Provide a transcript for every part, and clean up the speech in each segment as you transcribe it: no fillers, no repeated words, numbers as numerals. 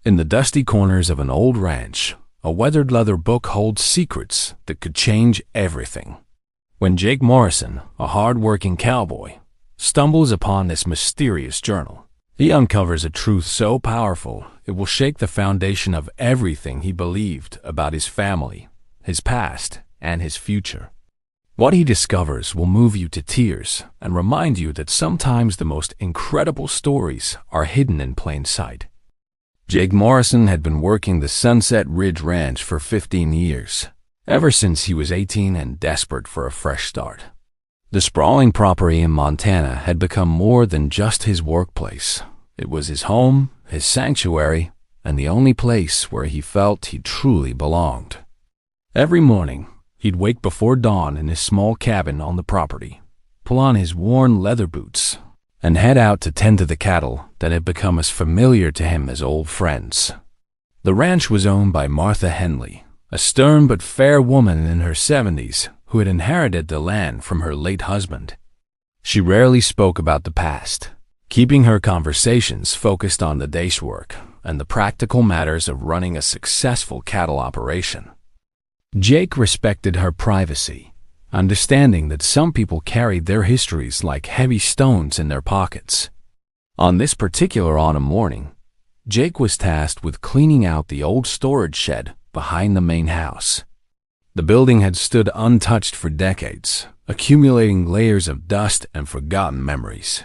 In the dusty corners of an old ranch, a weathered leather book holds secrets that could change everything. When Jake Morrison, a hard-working cowboy, stumbles upon this mysterious journal, he uncovers a truth so powerful it will shake the foundation of everything he believed about his family, his past, and his future. What he discovers will move you to tears and remind you that sometimes the most incredible stories are hidden in plain sight. Jake Morrison had been working the Sunset Ridge Ranch for 15 years, ever since he was 18 and desperate for a fresh start. The sprawling property in Montana had become more than just his workplace. It was his home, his sanctuary, and the only place where he felt he truly belonged. Every morning, he'd wake before dawn in his small cabin on the property, pull on his worn leather boots, and head out to tend to the cattle that had become as familiar to him as old friends. The ranch was owned by Martha Henley, a stern but fair woman in her 70s who had inherited the land from her late husband. She rarely spoke about the past, keeping her conversations focused on the day's work and the practical matters of running a successful cattle operation. Jake respected her privacy, understanding that some people carried their histories like heavy stones in their pockets. On this particular autumn morning, Jake was tasked with cleaning out the old storage shed behind the main house. The building had stood untouched for decades, accumulating layers of dust and forgotten memories.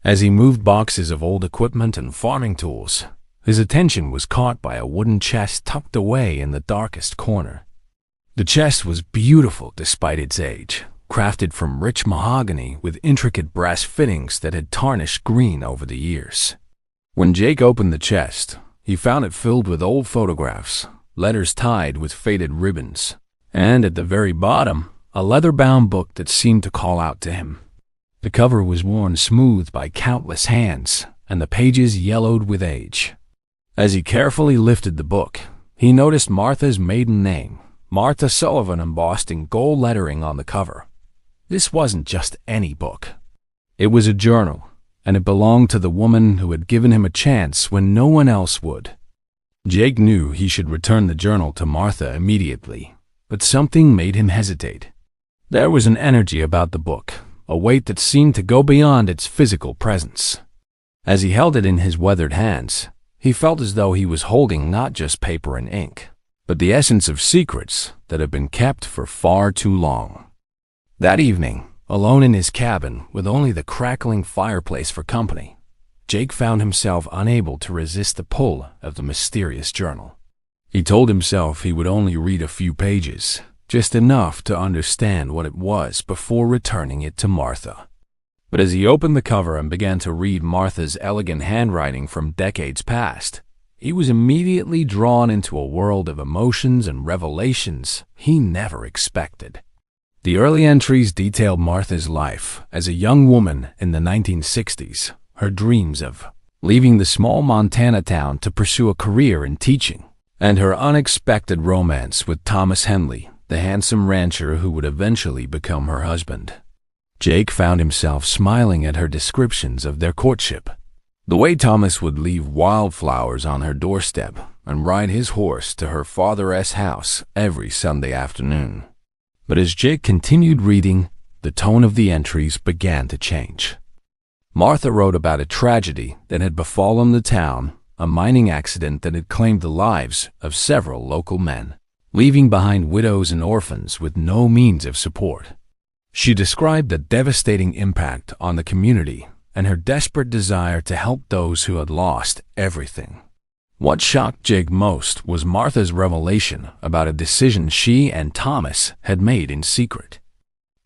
As he moved boxes of old equipment and farming tools, his attention was caught by a wooden chest tucked away in the darkest corner. The chest was beautiful despite its age, crafted from rich mahogany with intricate brass fittings that had tarnished green over the years. When Jake opened the chest, he found it filled with old photographs, letters tied with faded ribbons, and at the very bottom, a leather-bound book that seemed to call out to him. The cover was worn smooth by countless hands, and the pages yellowed with age. As he carefully lifted the book, he noticed Martha's maiden name, Martha Sullivan, embossed in gold lettering on the cover. This wasn't just any book. It was a journal, and it belonged to the woman who had given him a chance when no one else would. Jake knew he should return the journal to Martha immediately, but something made him hesitate. There was an energy about the book, a weight that seemed to go beyond its physical presence. As he held it in his weathered hands, he felt as though he was holding not just paper and ink, but the essence of secrets that had been kept for far too long. That evening, alone in his cabin with only the crackling fireplace for company, Jake found himself unable to resist the pull of the mysterious journal. He told himself he would only read a few pages, just enough to understand what it was before returning it to Martha. But as he opened the cover and began to read Martha's elegant handwriting from decades past, he was immediately drawn into a world of emotions and revelations he never expected. The early entries detailed Martha's life as a young woman in the 1960s, her dreams of leaving the small Montana town to pursue a career in teaching, and her unexpected romance with Thomas Henley, the handsome rancher who would eventually become her husband. Jake found himself smiling at her descriptions of their courtship. The way Thomas would leave wildflowers on her doorstep and ride his horse to her father's house every Sunday afternoon. But as Jake continued reading, the tone of the entries began to change. Martha wrote about a tragedy that had befallen the town, a mining accident that had claimed the lives of several local men, leaving behind widows and orphans with no means of support. She described the devastating impact on the community and her desperate desire to help those who had lost everything. What shocked Jake most was Martha's revelation about a decision she and Thomas had made in secret.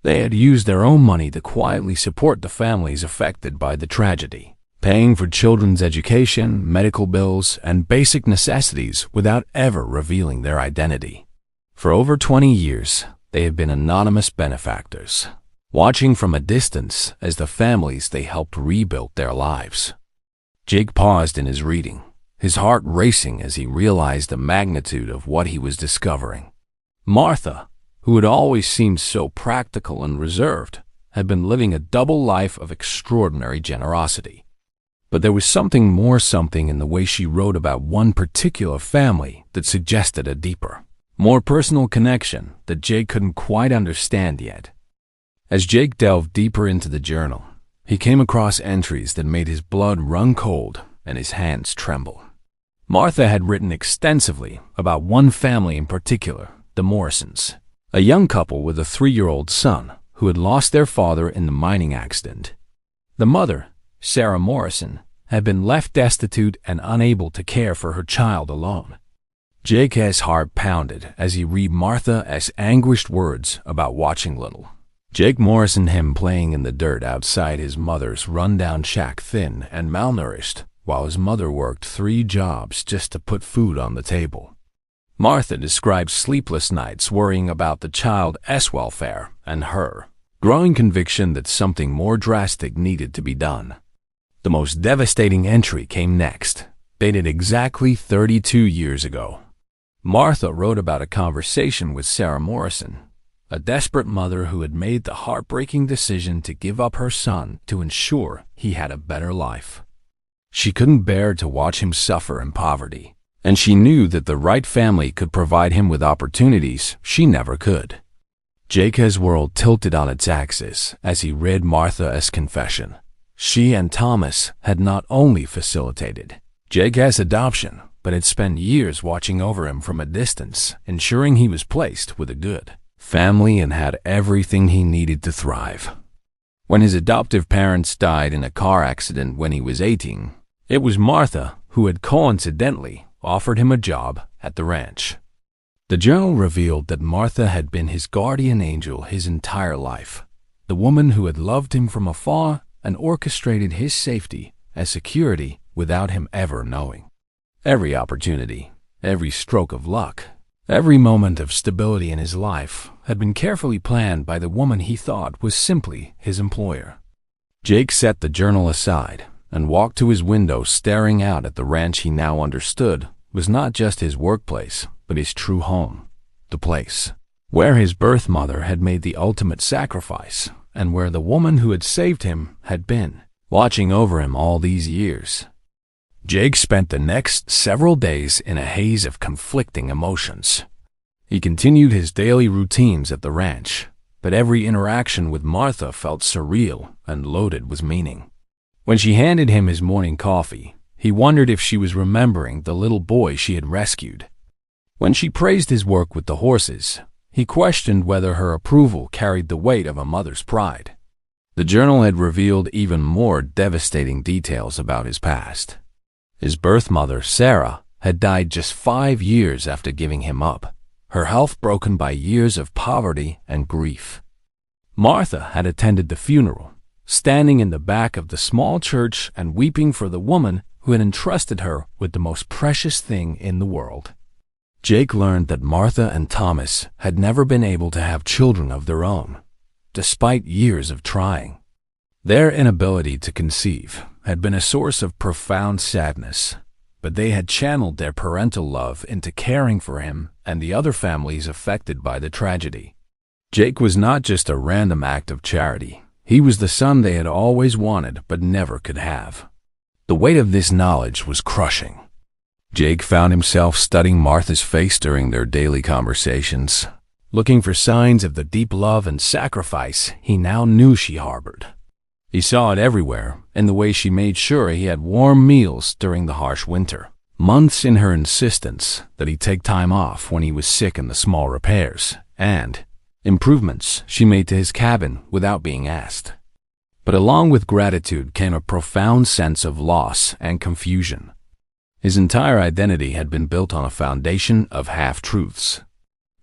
They had used their own money to quietly support the families affected by the tragedy, paying for children's education, medical bills, and basic necessities without ever revealing their identity. For over 20 years, they had been anonymous benefactors, watching from a distance as the families they helped rebuilt their lives. Jake paused in his reading, his heart racing as he realized the magnitude of what he was discovering. Martha, who had always seemed so practical and reserved, had been living a double life of extraordinary generosity. But there was something in the way she wrote about one particular family that suggested a deeper, more personal connection that Jake couldn't quite understand yet. As Jake delved deeper into the journal, he came across entries that made his blood run cold and his hands tremble. Martha had written extensively about one family in particular, the Morrisons, a young couple with a 3-year-old son who had lost their father in the mining accident. The mother, Sarah Morrison, had been left destitute and unable to care for her child alone. Jake's heart pounded as he read Martha's anguished words about watching little Jake Morrison, him playing in the dirt outside his mother's rundown shack, thin and malnourished, while his mother worked 3 jobs just to put food on the table. Martha described sleepless nights worrying about the child's welfare and her growing conviction that something more drastic needed to be done. The most devastating entry came next, dated exactly 32 years ago. Martha wrote about a conversation with Sarah Morrison, a desperate mother who had made the heartbreaking decision to give up her son to ensure he had a better life. She couldn't bear to watch him suffer in poverty, and she knew that the right family could provide him with opportunities she never could. Jake's world tilted on its axis as he read Martha's confession. She and Thomas had not only facilitated Jake's adoption, but had spent years watching over him from a distance, ensuring he was placed with a good family and had everything he needed to thrive. When his adoptive parents died in a car accident when he was 18, it was Martha who had coincidentally offered him a job at the ranch. The journal revealed that Martha had been his guardian angel his entire life, the woman who had loved him from afar and orchestrated his safety as security without him ever knowing. Every opportunity, every stroke of luck, every moment of stability in his life had been carefully planned by the woman he thought was simply his employer. Jake set the journal aside and walked to his window, staring out at the ranch he now understood was not just his workplace, but his true home, the place where his birth mother had made the ultimate sacrifice and where the woman who had saved him had been, watching over him all these years. Jake spent the next several days in a haze of conflicting emotions. He continued his daily routines at the ranch, but every interaction with Martha felt surreal and loaded with meaning. When she handed him his morning coffee, he wondered if she was remembering the little boy she had rescued. When she praised his work with the horses, he questioned whether her approval carried the weight of a mother's pride. The journal had revealed even more devastating details about his past. His birth mother, Sarah, had died just 5 years after giving him up, her health broken by years of poverty and grief. Martha had attended the funeral, standing in the back of the small church and weeping for the woman who had entrusted her with the most precious thing in the world. Jake learned that Martha and Thomas had never been able to have children of their own, despite years of trying. Their inability to conceive had been a source of profound sadness, but they had channeled their parental love into caring for him and the other families affected by the tragedy. Jake was not just a random act of charity. He was the son they had always wanted but never could have. The weight of this knowledge was crushing. Jake found himself studying Martha's face during their daily conversations, looking for signs of the deep love and sacrifice he now knew she harbored. He saw it everywhere, in the way she made sure he had warm meals during the harsh winter, months in her insistence that he take time off when he was sick in the small repairs, and improvements she made to his cabin without being asked. But along with gratitude came a profound sense of loss and confusion. His entire identity had been built on a foundation of half-truths.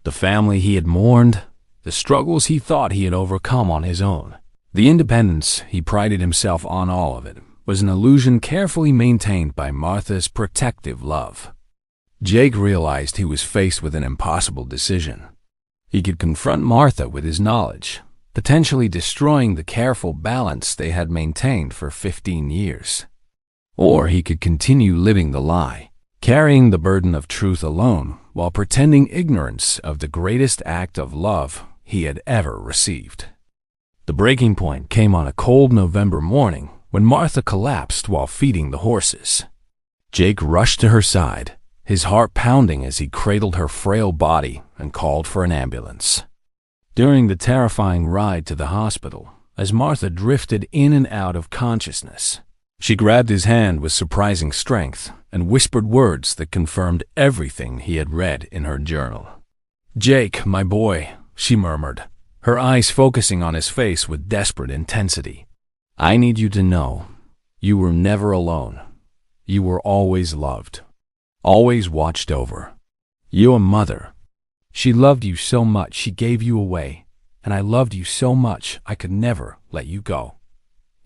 The family he had mourned, the struggles he thought he had overcome on his own, the independence he prided himself on, all of it was an illusion carefully maintained by Martha's protective love. Jake realized he was faced with an impossible decision. He could confront Martha with his knowledge, potentially destroying the careful balance they had maintained for 15 years. Or he could continue living the lie, carrying the burden of truth alone while pretending ignorance of the greatest act of love he had ever received. The breaking point came on a cold November morning when Martha collapsed while feeding the horses. Jake rushed to her side, his heart pounding as he cradled her frail body and called for an ambulance. During the terrifying ride to the hospital, as Martha drifted in and out of consciousness, she grabbed his hand with surprising strength and whispered words that confirmed everything he had read in her journal. "Jake, my boy," she murmured, her eyes focusing on his face with desperate intensity. "I need you to know, you were never alone. You were always loved, always watched over. Your mother, she loved you so much she gave you away, and I loved you so much I could never let you go."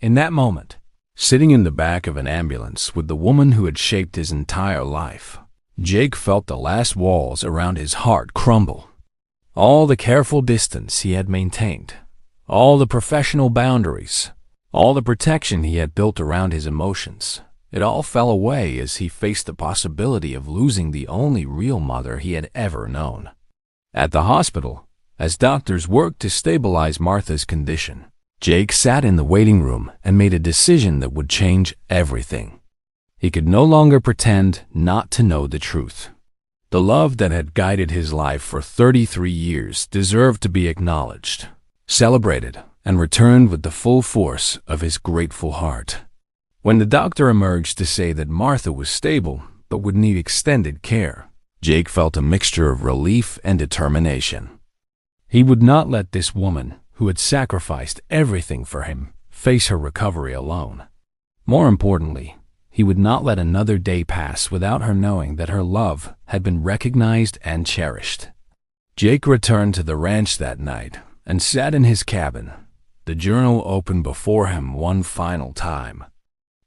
In that moment, sitting in the back of an ambulance with the woman who had shaped his entire life, Jake felt the last walls around his heart crumble. All the careful distance he had maintained, all the professional boundaries, all the protection he had built around his emotions, it all fell away as he faced the possibility of losing the only real mother he had ever known. At the hospital, as doctors worked to stabilize Martha's condition, Jake sat in the waiting room and made a decision that would change everything. He could no longer pretend not to know the truth. The love that had guided his life for 33 years deserved to be acknowledged, celebrated, and returned with the full force of his grateful heart. When the doctor emerged to say that Martha was stable but would need extended care, Jake felt a mixture of relief and determination. He would not let this woman, who had sacrificed everything for him, face her recovery alone. More importantly, he would not let another day pass without her knowing that her love had been recognized and cherished. Jake returned to the ranch that night and sat in his cabin, the journal open before him one final time.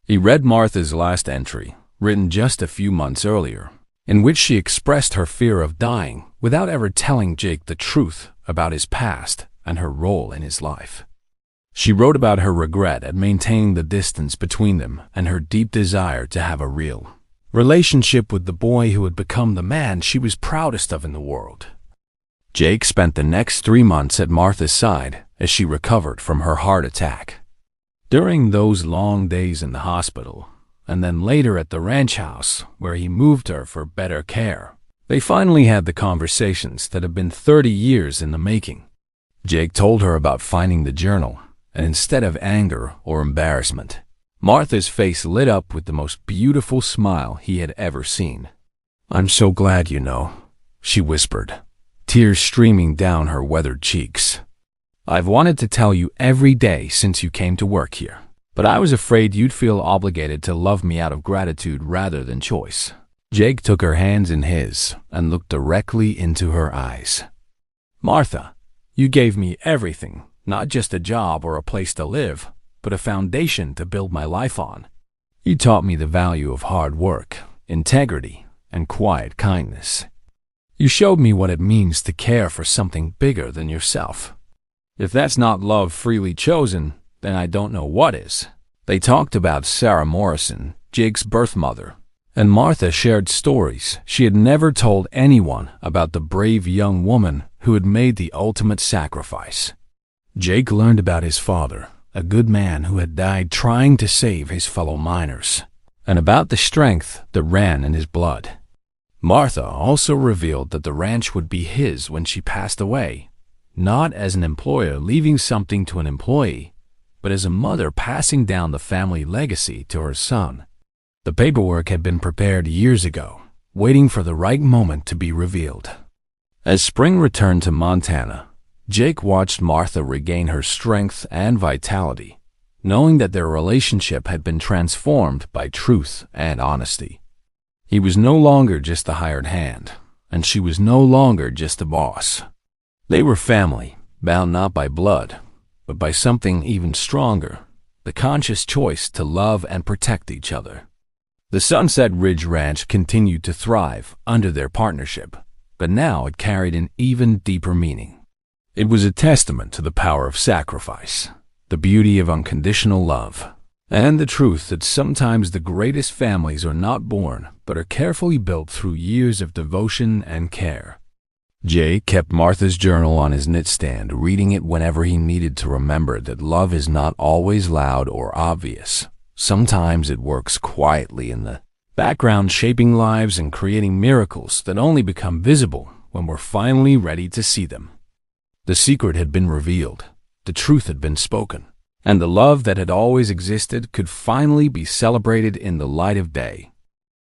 He read Martha's last entry, written just a few months earlier, in which she expressed her fear of dying without ever telling Jake the truth about his past and her role in his life. She wrote about her regret at maintaining the distance between them and her deep desire to have a real relationship with the boy who had become the man she was proudest of in the world. Jake spent the next 3 months at Martha's side as she recovered from her heart attack. During those long days in the hospital, and then later at the ranch house where he moved her for better care, they finally had the conversations that had been 30 years in the making. Jake told her about finding the journal, and instead of anger or embarrassment, Martha's face lit up with the most beautiful smile he had ever seen. "I'm so glad you know," she whispered, tears streaming down her weathered cheeks. "I've wanted to tell you every day since you came to work here, but I was afraid you'd feel obligated to love me out of gratitude rather than choice." Jake took her hands in his and looked directly into her eyes. "Martha, you gave me everything, not just a job or a place to live, but a foundation to build my life on. You taught me the value of hard work, integrity, and quiet kindness. You showed me what it means to care for something bigger than yourself. If that's not love freely chosen, then I don't know what is." They talked about Sarah Morrison, Jake's birth mother, and Martha shared stories she had never told anyone about the brave young woman who had made the ultimate sacrifice. Jake learned about his father, a good man who had died trying to save his fellow miners, and about the strength that ran in his blood. Martha also revealed that the ranch would be his when she passed away, not as an employer leaving something to an employee, but as a mother passing down the family legacy to her son. The paperwork had been prepared years ago, waiting for the right moment to be revealed. As spring returned to Montana, Jake watched Martha regain her strength and vitality, knowing that their relationship had been transformed by truth and honesty. He was no longer just a hired hand, and she was no longer just a boss. They were family, bound not by blood, but by something even stronger, the conscious choice to love and protect each other. The Sunset Ridge Ranch continued to thrive under their partnership, but now it carried an even deeper meaning. It was a testament to the power of sacrifice, the beauty of unconditional love, and the truth that sometimes the greatest families are not born, but are carefully built through years of devotion and care. Jake kept Martha's journal on his nightstand, reading it whenever he needed to remember that love is not always loud or obvious. Sometimes it works quietly in the background, shaping lives and creating miracles that only become visible when we're finally ready to see them. The secret had been revealed, the truth had been spoken, and the love that had always existed could finally be celebrated in the light of day.